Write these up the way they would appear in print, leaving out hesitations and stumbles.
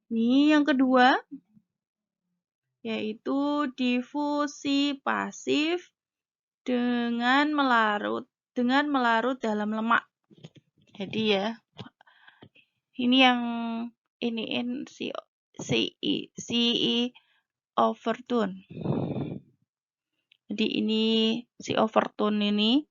Ini yang kedua, yaitu difusi pasif dengan melarut dalam lemak. Jadi ya, ini yang iniin si Overton. Jadi ini si Overton ini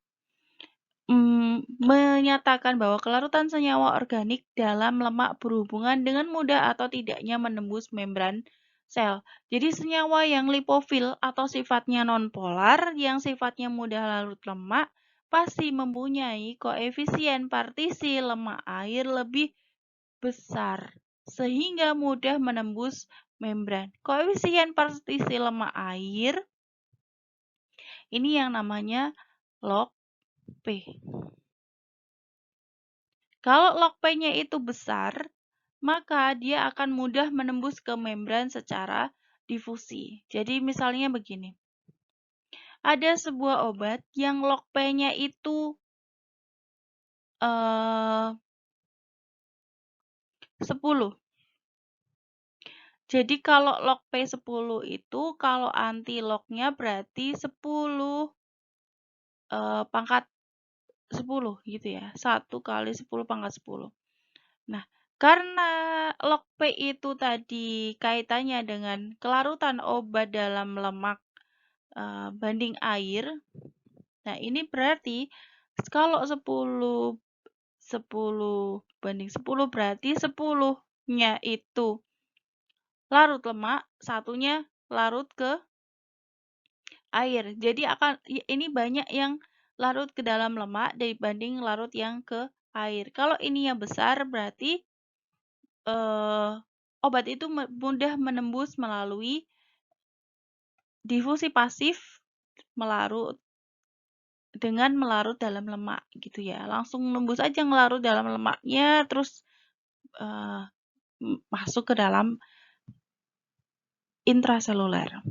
menyatakan bahwa kelarutan senyawa organik dalam lemak berhubungan dengan mudah atau tidaknya menembus membran sel. Jadi senyawa yang lipofil atau sifatnya nonpolar yang sifatnya mudah larut lemak pasti mempunyai koefisien partisi lemak air lebih besar sehingga mudah menembus membran. Koefisien partisi lemak air ini yang namanya log P. Kalau log P-nya itu besar, maka dia akan mudah menembus ke membran secara difusi. Jadi misalnya begini. Ada sebuah obat yang log P-nya itu 10. Jadi kalau log P 10 itu kalau anti lognya berarti 10 pangkat 10 gitu ya. 1 kali 10 pangkat 10. Nah, karena log P itu tadi kaitannya dengan kelarutan obat dalam lemak banding air. Nah, ini berarti kalau 10 banding 10 berarti 10-nya itu larut lemak, satunya larut ke air. Jadi ini banyak yang larut ke dalam lemak dibanding larut yang ke air. Kalau ini yang besar berarti obat itu mudah menembus melalui difusi pasif dengan melarut dalam lemak gitu ya. Langsung nembus aja ngelarut dalam lemaknya terus masuk ke dalam intraseluler.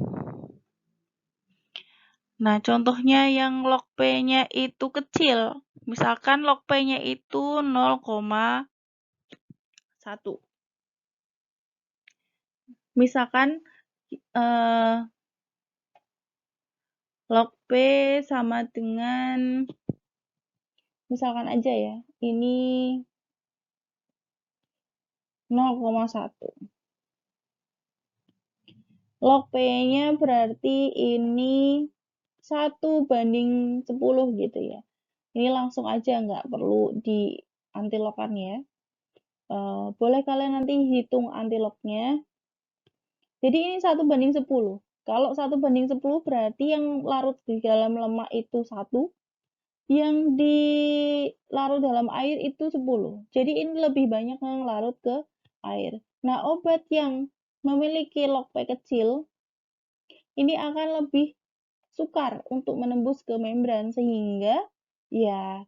Nah, contohnya yang log P-nya itu kecil. Misalkan log P-nya itu 0,1. Misalkan log P sama dengan misalkan aja ya, ini 0,1. Log P-nya berarti ini 1 banding 10 gitu ya. Ini langsung aja, nggak perlu di antilogkan ya. Boleh kalian nanti hitung antilognya. Jadi ini 1 banding 10. Kalau 1 banding 10 berarti yang larut di dalam lemak itu 1, yang larut dalam air itu 10. Jadi ini lebih banyak yang larut ke air. Nah, obat yang memiliki log P kecil ini akan lebih sukar untuk menembus ke membran sehingga ya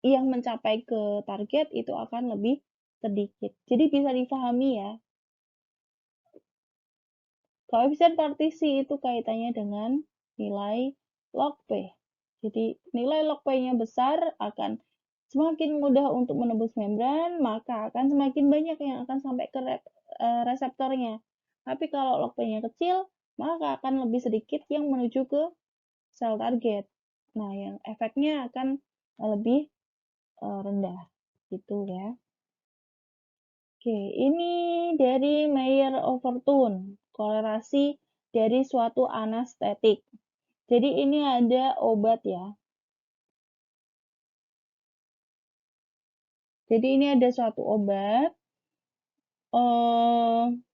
yang mencapai ke target itu akan lebih sedikit. Jadi bisa dipahami ya. Koefisien partisi itu kaitannya dengan nilai log P. Jadi nilai log P-nya besar akan semakin mudah untuk menembus membran, maka akan semakin banyak yang akan sampai ke reseptornya. Tapi kalau log P-nya kecil, maka akan lebih sedikit yang menuju ke sel target. Nah, yang efeknya akan lebih rendah gitu ya. Oke, ini dari Mayer-Overton, kolerasi dari suatu anestetik. Jadi ini ada obat ya. Jadi ini ada suatu obat,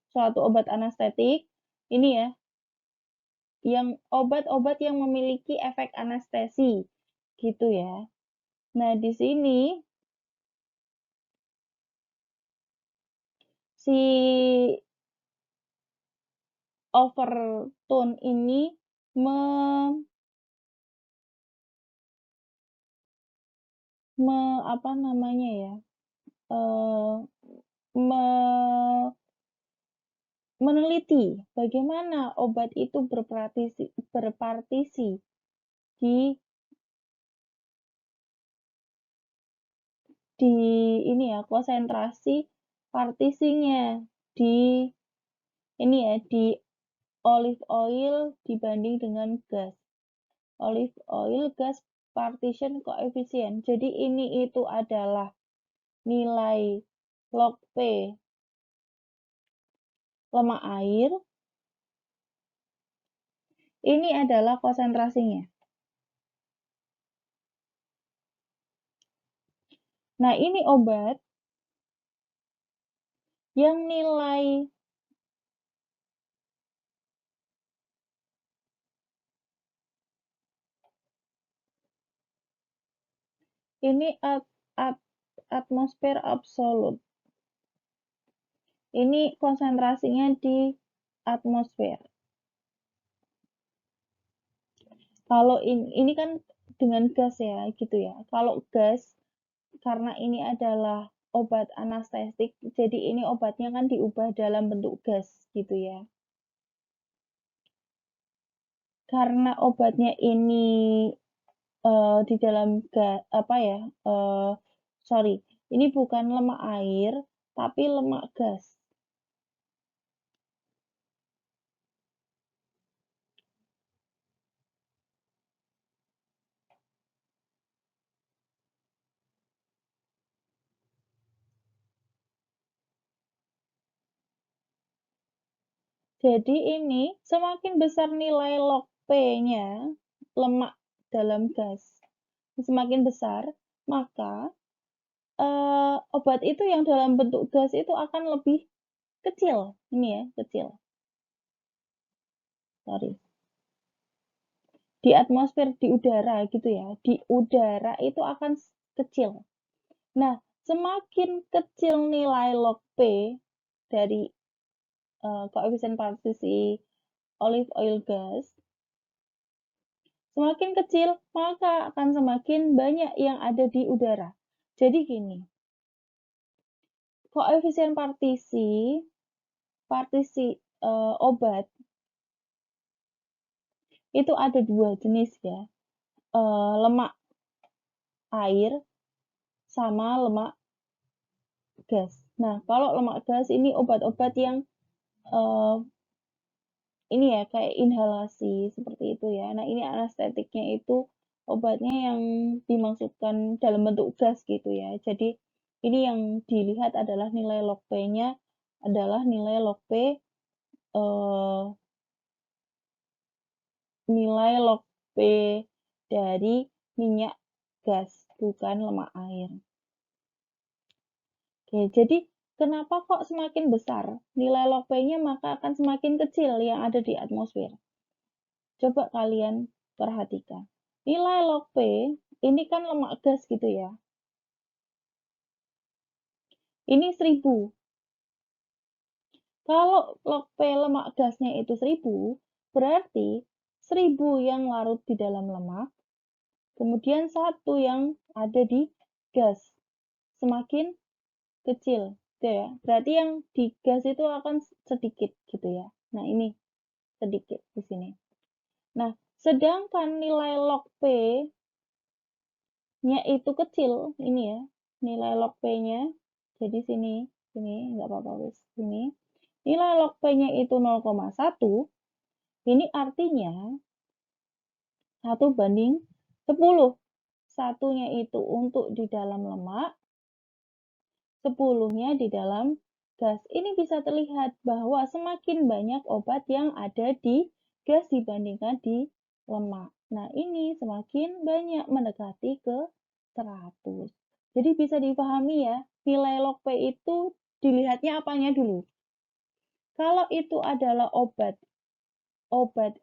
suatu obat anestetik. Ini ya, yang obat-obat yang memiliki efek anestesi, gitu ya. Nah, di sini si Overton ini apa namanya ya, meneliti bagaimana obat itu berpartisi di ini ya konsentrasi partisinya di ini ya, di olive oil dibanding dengan gas. Olive oil, gas, partition coefficient. Jadi ini itu adalah nilai log P lemak air. Ini adalah konsentrasinya. Nah, ini obat yang nilai ini atmosfer absolut. Ini konsentrasinya di atmosfer. Kalau ini kan dengan gas ya, gitu ya. Kalau gas, karena ini adalah obat anestetik, jadi ini obatnya kan diubah dalam bentuk gas, gitu ya. Karena obatnya ini di dalam ini bukan lemak air, tapi lemak gas. Jadi ini semakin besar nilai log P-nya, lemak dalam gas, semakin besar, maka obat itu yang dalam bentuk gas itu akan lebih kecil. Ini ya, kecil. Sorry. Di atmosfer, di udara gitu ya. Di udara itu akan kecil. Nah, semakin kecil nilai log P dari koefisien partisi olive oil gas, semakin kecil, maka akan semakin banyak yang ada di udara. Jadi gini, koefisien partisi obat itu ada dua jenis ya, lemak air sama lemak gas. Nah, kalau lemak gas ini obat-obat yang ini ya kayak inhalasi seperti itu ya. Nah, ini anestetiknya itu obatnya yang dimaksudkan dalam bentuk gas gitu ya. Jadi ini yang dilihat adalah nilai log P-nya adalah nilai log P nilai log P dari minyak gas, bukan lemak air. Oke, jadi kenapa kok semakin besar nilai log P-nya maka akan semakin kecil yang ada di atmosfer? Coba kalian perhatikan. Nilai log P ini kan lemak gas gitu ya. Ini 1000. Kalau log P lemak gasnya itu 1000, berarti 1000 yang larut di dalam lemak, kemudian 1 yang ada di gas. Semakin kecil, gitu ya. Berarti yang di gas itu akan sedikit gitu ya. Nah, ini sedikit di sini. Nah, sedangkan nilai log P-nya itu kecil, ini ya. Nilai log P-nya jadi sini nggak apa-apa wis. Sini. Nilai log P-nya itu 0,1. Ini artinya 1/10. Satunya itu untuk di dalam lemak, 10-nya di dalam gas. Ini bisa terlihat bahwa semakin banyak obat yang ada di gas dibandingkan di lemak. Nah, ini semakin banyak mendekati ke 100. Jadi bisa dipahami ya, nilai log P itu dilihatnya apanya dulu. Kalau itu adalah obat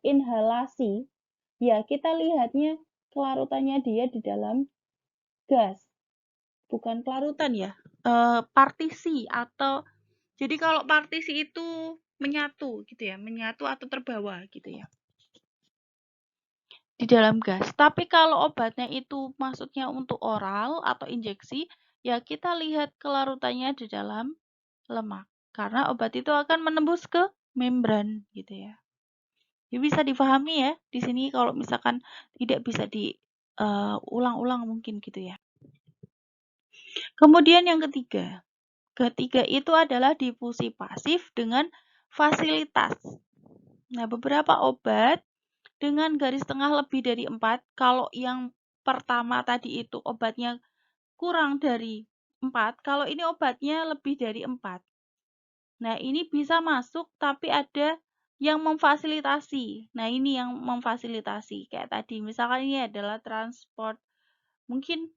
inhalasi, ya kita lihatnya kelarutannya dia di dalam gas. Bukan kelarutan ya, partisi atau jadi kalau partisi itu menyatu gitu ya, menyatu atau terbawa gitu ya di dalam gas. Tapi kalau obatnya itu maksudnya untuk oral atau injeksi, ya kita lihat kelarutannya di dalam lemak. Karena obat itu akan menembus ke membran gitu ya. Ya bisa dipahami ya di sini kalau misalkan tidak bisa diulang-ulang mungkin gitu ya. Kemudian yang ketiga, Ketiga itu adalah difusi pasif dengan fasilitas. Nah, beberapa obat dengan garis tengah lebih dari 4, kalau yang pertama tadi itu obatnya kurang dari 4, kalau ini obatnya lebih dari 4. Nah, ini bisa masuk tapi ada yang memfasilitasi. Nah, ini yang memfasilitasi. Kayak tadi, misalkan ini adalah transport, mungkin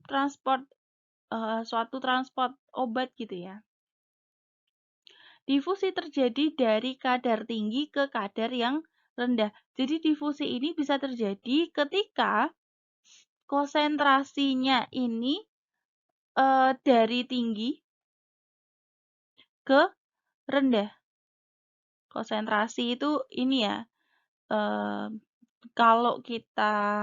suatu transport obat gitu ya. Difusi terjadi dari kadar tinggi ke kadar yang rendah. Jadi difusi ini bisa terjadi ketika konsentrasinya ini dari tinggi ke rendah. Konsentrasi itu ini ya, kalau kita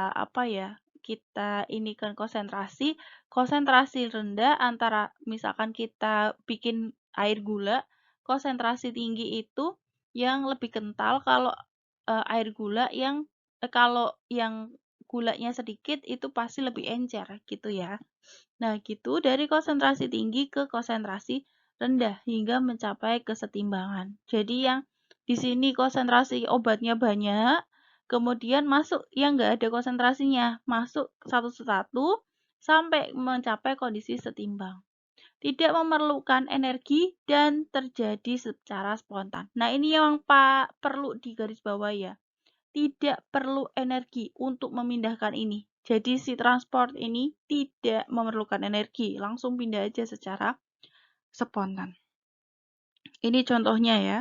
apa ya, kita ini kan konsentrasi rendah antara misalkan kita bikin air gula, konsentrasi tinggi itu yang lebih kental, kalau air gula kalau yang gulanya sedikit itu pasti lebih encer gitu ya. Nah, gitu dari konsentrasi tinggi ke konsentrasi rendah hingga mencapai kesetimbangan. Jadi yang di sini konsentrasi obatnya banyak, kemudian masuk yang nggak ada konsentrasinya, masuk satu-satu sampai mencapai kondisi setimbang. Tidak memerlukan energi dan terjadi secara spontan. Nah, ini yang perlu digarisbawahi ya. Tidak perlu energi untuk memindahkan ini. Jadi si transport ini tidak memerlukan energi, langsung pindah aja secara spontan. Ini contohnya ya.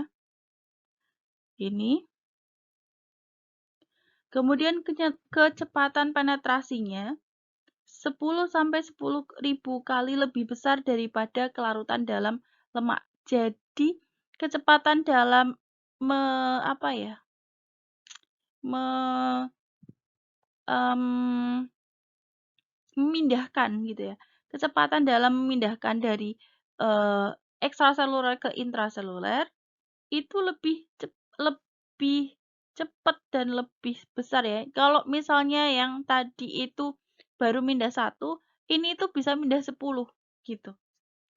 Ini. Kemudian kecepatan penetrasinya 10-10.000 kali lebih besar daripada kelarutan dalam lemak. Jadi kecepatan dalam memindahkan gitu ya. Kecepatan dalam memindahkan dari ekstraseluler ke intraseluler itu lebih cepat dan lebih besar ya. Kalau misalnya yang tadi itu baru mindah 1, ini tuh bisa mindah 10 gitu.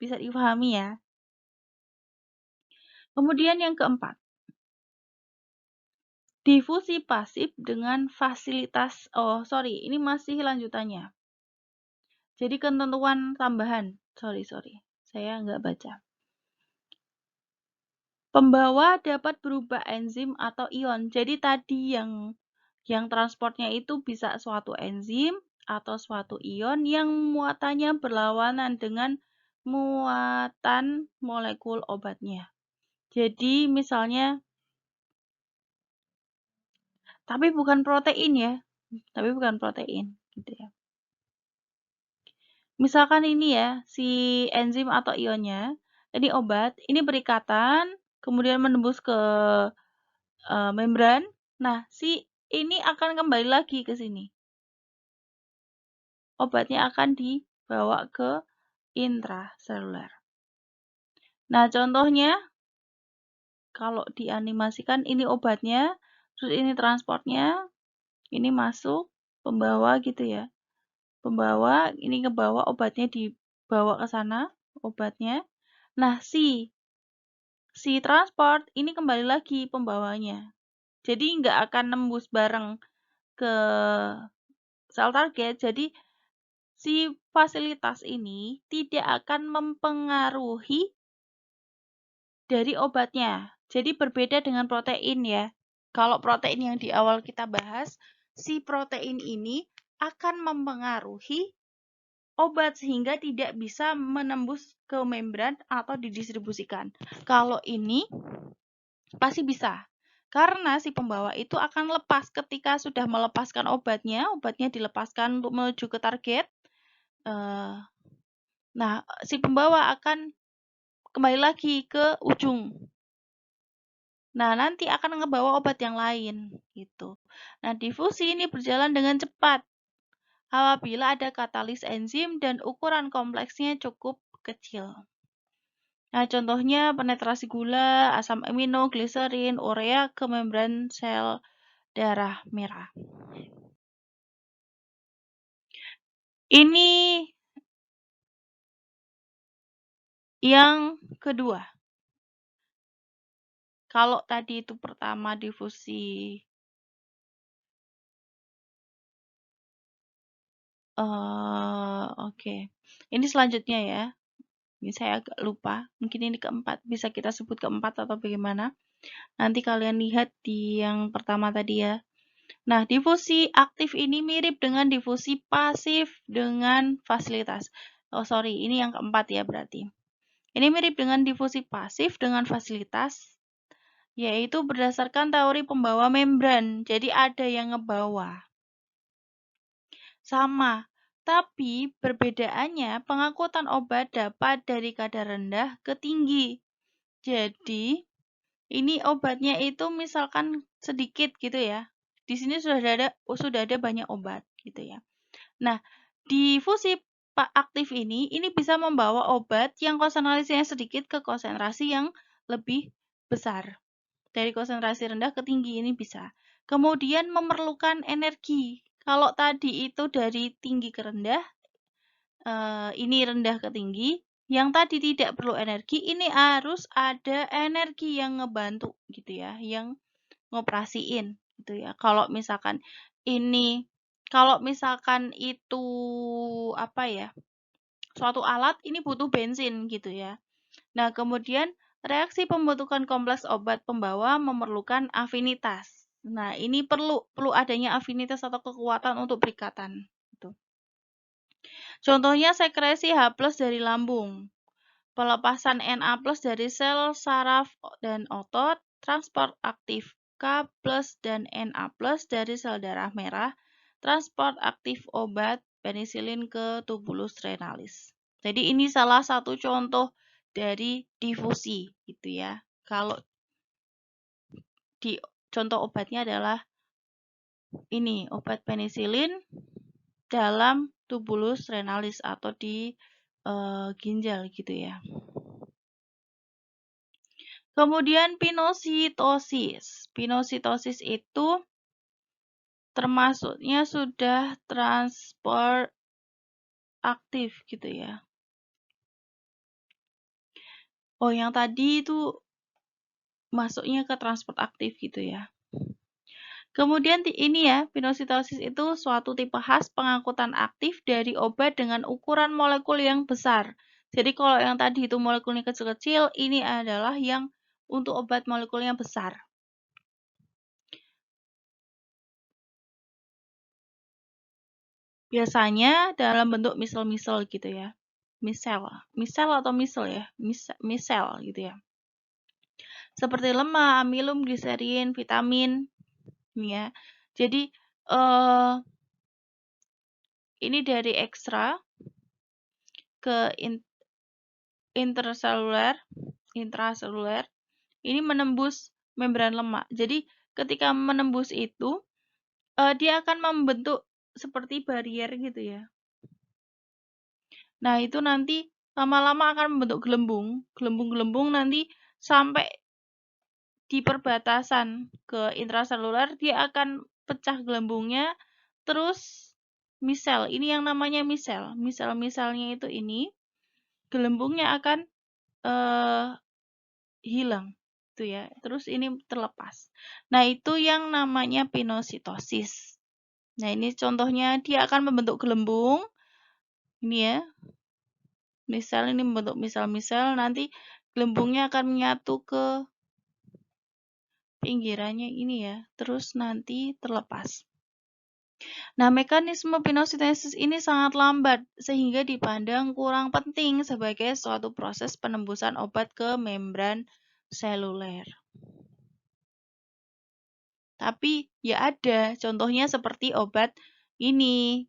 Bisa dipahami ya. Kemudian yang keempat, difusi pasif dengan fasilitas, ini masih lanjutannya. Jadi ketentuan tambahan, sorry, saya nggak baca. Pembawa dapat berubah enzim atau ion. Jadi tadi yang transportnya itu bisa suatu enzim atau suatu ion yang muatannya berlawanan dengan muatan molekul obatnya. Jadi misalnya, tapi bukan protein ya, gitu ya. Misalkan ini ya, si enzim atau ionnya, ini obat, ini berikatan, kemudian menembus ke membran. Nah, si ini akan kembali lagi ke sini. Obatnya akan dibawa ke intraseluler. Nah, contohnya kalau dianimasikan ini obatnya, terus ini transportnya, ini masuk, pembawa gitu ya. Pembawa, ini ngebawa obatnya dibawa ke sana, obatnya. Nah, si transport ini kembali lagi pembawanya. Jadi nggak akan nembus bareng ke sel target. Jadi si fasilitas ini tidak akan mempengaruhi dari obatnya. Jadi berbeda dengan protein ya. Kalau protein yang di awal kita bahas, si protein ini akan mempengaruhi obat sehingga tidak bisa menembus ke membran atau didistribusikan. Kalau ini pasti bisa. Karena si pembawa itu akan lepas ketika sudah melepaskan obatnya dilepaskan untuk menuju ke target. Nah, si pembawa akan kembali lagi ke ujung. Nah, nanti akan ngebawa obat yang lain gitu. Nah, difusi ini berjalan dengan cepat apabila ada katalis enzim dan ukuran kompleksnya cukup kecil. Nah, contohnya penetrasi gula, asam amino, gliserin, urea ke membran sel darah merah. Ini yang kedua. Kalau tadi itu pertama difusi oke. Ini selanjutnya ya. Ini saya agak lupa. Mungkin ini keempat. Bisa kita sebut keempat atau bagaimana? Nanti kalian lihat di yang pertama tadi ya. Nah, difusi aktif ini mirip dengan difusi pasif dengan fasilitas. Oh, sorry. Ini yang keempat ya berarti. Ini mirip dengan difusi pasif dengan fasilitas, yaitu berdasarkan teori pembawa membran. Jadi ada yang ngebawa. Sama, tapi perbedaannya pengangkutan obat dapat dari kadar rendah ke tinggi. Jadi, ini obatnya itu misalkan sedikit gitu ya. Di sini sudah ada banyak obat gitu ya. Nah, difusi aktif ini bisa membawa obat yang konsentrasinya sedikit ke konsentrasi yang lebih besar. Dari konsentrasi rendah ke tinggi ini bisa. Kemudian memerlukan energi. Kalau tadi itu dari tinggi ke rendah, ini rendah ke tinggi. Yang tadi tidak perlu energi, ini harus ada energi yang ngebantu gitu ya, yang ngoperasiin gitu ya. Kalau misalkan itu apa ya, suatu alat ini butuh bensin gitu ya. Nah, kemudian reaksi pembentukan kompleks obat pembawa memerlukan afinitas. Nah, ini perlu adanya afinitas atau kekuatan untuk berikatan. Gitu. Contohnya sekresi H+ dari lambung, pelepasan Na+ dari sel saraf dan otot, transport aktif K+ dan Na+ dari sel darah merah, transport aktif obat penisilin ke tubulus renalis. Jadi ini salah satu contoh dari difusi gitu ya. Kalau di contoh obatnya adalah ini obat penisilin dalam tubulus renalis atau di ginjal gitu ya. Kemudian pinositosis. Pinositosis itu termasuknya sudah transport aktif gitu ya. Oh, yang tadi itu masuknya ke transport aktif gitu ya. Kemudian ini ya, pinositosis itu suatu tipe khas pengangkutan aktif dari obat dengan ukuran molekul yang besar. Jadi kalau yang tadi itu molekulnya kecil-kecil, ini adalah yang untuk obat molekulnya besar. Biasanya dalam bentuk misel-misel gitu ya. Misel atau misel ya, misel gitu ya. Seperti lemak, amilum, gliserin, vitamin, ini ya. Jadi ini dari ekstra ke intraseluler, ini menembus membran lemak. Jadi ketika menembus itu, dia akan membentuk seperti barrier gitu ya. Nah, itu nanti lama-lama akan membentuk gelembung. Gelembung-gelembung nanti sampai di perbatasan ke intraseluler, dia akan pecah gelembungnya, terus misel. Ini yang namanya misel. Misel-miselnya itu ini, gelembungnya akan hilang. Itu ya. Terus ini terlepas. Nah, itu yang namanya pinositosis. Nah, ini contohnya dia akan membentuk gelembung. Ini ya. Misal ini membentuk misal-misal, nanti gelembungnya akan menyatu ke pinggirannya ini ya, terus nanti terlepas. Nah, mekanisme pinositosis ini sangat lambat, sehingga dipandang kurang penting sebagai suatu proses penembusan obat ke membran seluler. Tapi ya ada, contohnya seperti obat ini,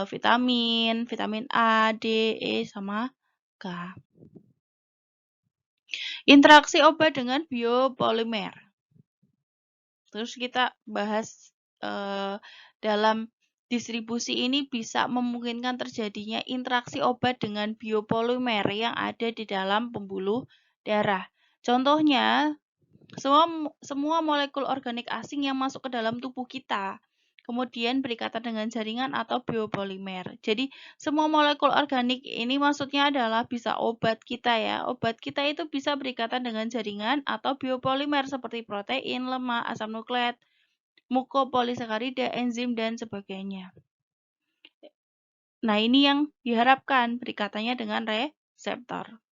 vitamin A, D, E, sama K. Interaksi obat dengan biopolimer. Terus kita bahas dalam distribusi ini bisa memungkinkan terjadinya interaksi obat dengan biopolimer yang ada di dalam pembuluh darah. Contohnya, semua molekul organik asing yang masuk ke dalam tubuh kita. kemudian berikatan dengan jaringan atau biopolimer. Jadi semua molekul organik ini maksudnya adalah bisa obat kita ya. Obat kita itu bisa berikatan dengan jaringan atau biopolimer seperti protein, lemak, asam nukleat, mukopolisakarida, enzim, dan sebagainya. Nah, ini yang diharapkan berikatannya dengan reseptor.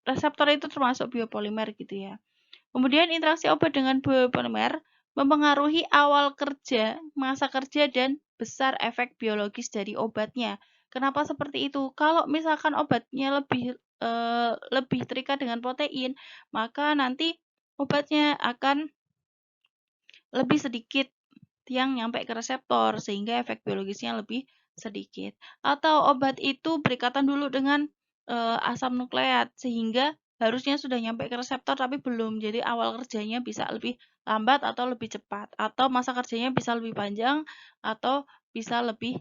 Reseptor itu termasuk biopolimer gitu ya. Kemudian interaksi obat dengan biopolimer mempengaruhi awal kerja, masa kerja, dan besar efek biologis dari obatnya. Kenapa seperti itu? Kalau misalkan obatnya lebih terikat dengan protein, maka nanti obatnya akan lebih sedikit yang nyampe ke reseptor sehingga efek biologisnya lebih sedikit. Atau obat itu berikatan dulu dengan asam nukleat sehingga harusnya sudah nyampe ke reseptor tapi belum. Jadi awal kerjanya bisa lebih lambat atau lebih cepat atau masa kerjanya bisa lebih panjang atau bisa lebih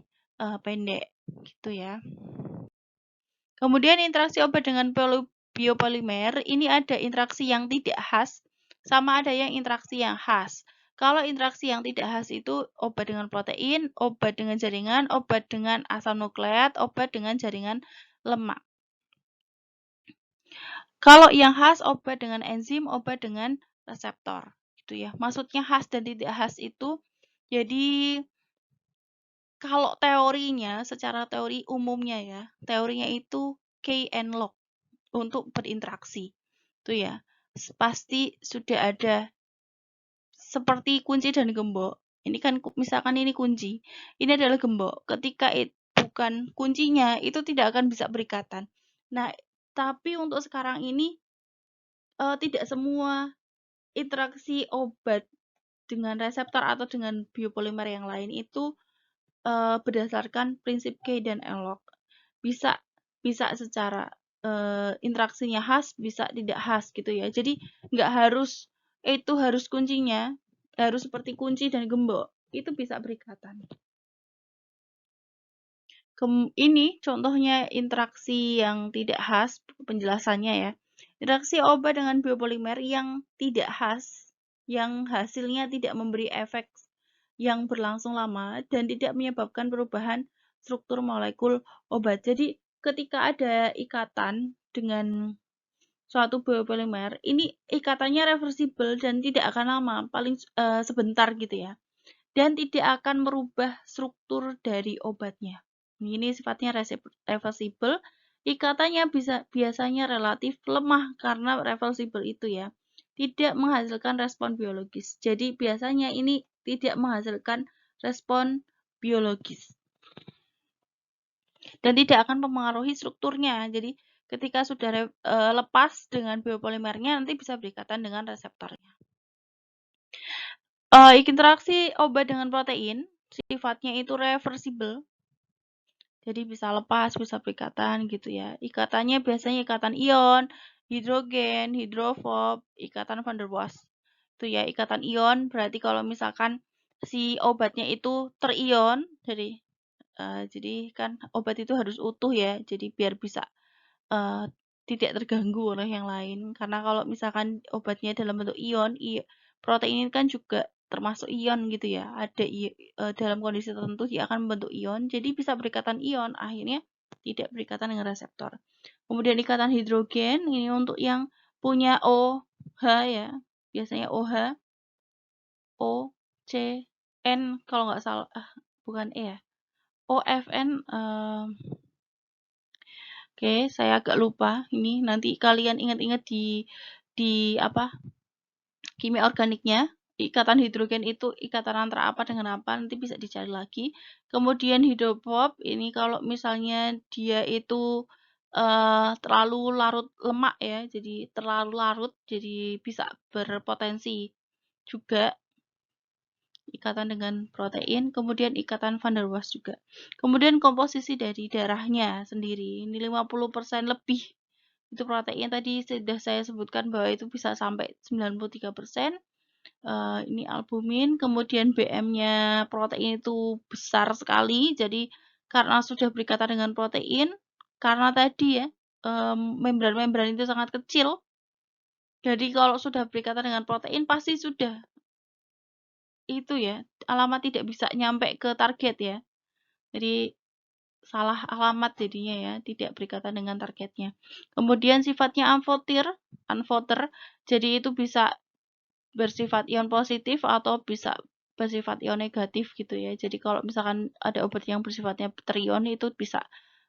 pendek gitu ya. Kemudian interaksi obat dengan biopolimer ini ada interaksi yang tidak khas sama ada yang interaksi yang khas. Kalau interaksi yang tidak khas itu obat dengan protein, obat dengan jaringan, obat dengan asam nukleat, obat dengan jaringan lemak. Kalau yang khas obat dengan enzim, obat dengan reseptor gitu ya. Maksudnya khas dan tidak khas itu jadi kalau teorinya secara teori umumnya ya, teorinya itu key and lock untuk berinteraksi. Itu ya. Pasti sudah ada seperti kunci dan gembok. Ini kan misalkan ini kunci, ini adalah gembok. Ketika bukan kuncinya, itu tidak akan bisa berikatan. Nah, tapi untuk sekarang ini tidak semua interaksi obat dengan reseptor atau dengan biopolimer yang lain itu berdasarkan prinsip key dan lock. Bisa secara interaksinya khas, bisa tidak khas gitu ya. Jadi nggak harus itu harus kuncinya, harus seperti kunci dan gembok. Itu bisa berikatan. Ini contohnya interaksi yang tidak khas, penjelasannya ya. Interaksi obat dengan biopolimer yang tidak khas, yang hasilnya tidak memberi efek yang berlangsung lama dan tidak menyebabkan perubahan struktur molekul obat. Jadi ketika ada ikatan dengan suatu biopolimer, ini ikatannya reversible dan tidak akan lama, paling sebentar gitu ya. Dan tidak akan merubah struktur dari obatnya. Ini sifatnya reversible. Ikatannya biasanya relatif lemah karena reversible itu ya. Tidak menghasilkan respon biologis. Jadi biasanya ini tidak menghasilkan respon biologis. Dan tidak akan mempengaruhi strukturnya. Jadi ketika sudah lepas dengan biopolimernya nanti bisa berikatan dengan reseptornya. Interaksi obat dengan protein sifatnya itu reversible. Jadi bisa lepas, bisa berikatan gitu ya. Ikatannya biasanya ikatan ion, hidrogen, hidrofob, ikatan van der Waals. Itu ya, ikatan ion berarti kalau misalkan si obatnya itu terion, jadi kan obat itu harus utuh ya. Jadi biar bisa tidak terganggu oleh yang lain. Karena kalau misalkan obatnya dalam bentuk ion, protein ini kan juga termasuk ion gitu ya. Ada dalam kondisi tertentu dia akan membentuk ion, jadi bisa berikatan ion, akhirnya tidak berikatan dengan reseptor. Kemudian ikatan hidrogen ini untuk yang punya OH ya, biasanya OH, O, C, N kalau nggak salah, bukan E ya, OFN. Oke, saya agak lupa ini. Nanti kalian ingat-ingat di apa? Kimia organiknya. Ikatan hidrogen itu ikatan antara apa dengan apa nanti bisa dicari lagi. Kemudian hidrofob ini kalau misalnya dia itu terlalu larut lemak ya, jadi terlalu larut jadi bisa berpotensi juga ikatan dengan protein, kemudian ikatan van der Waals juga. Kemudian komposisi dari darahnya sendiri, ini 50% lebih itu protein. Tadi sudah saya sebutkan bahwa itu bisa sampai 93%. Ini albumin, kemudian BM-nya protein itu besar sekali, jadi karena sudah berikatan dengan protein, karena tadi ya, membran-membran itu sangat kecil, jadi kalau sudah berikatan dengan protein pasti sudah itu ya, alamat tidak bisa nyampe ke target ya. Jadi salah alamat jadinya ya, tidak berikatan dengan targetnya. Kemudian sifatnya unvoter, jadi itu bisa bersifat ion positif atau bisa bersifat ion negatif gitu ya. Jadi kalau misalkan ada obat yang bersifatnya terion itu bisa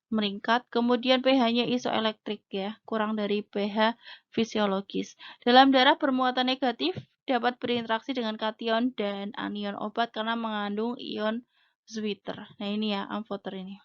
meningkat. Kemudian pH-nya isoelektrik ya, kurang dari pH fisiologis. Dalam darah bermuatan negatif dapat berinteraksi dengan kation dan anion obat karena mengandung ion Zwitter. Nah ini ya, amfoter ini.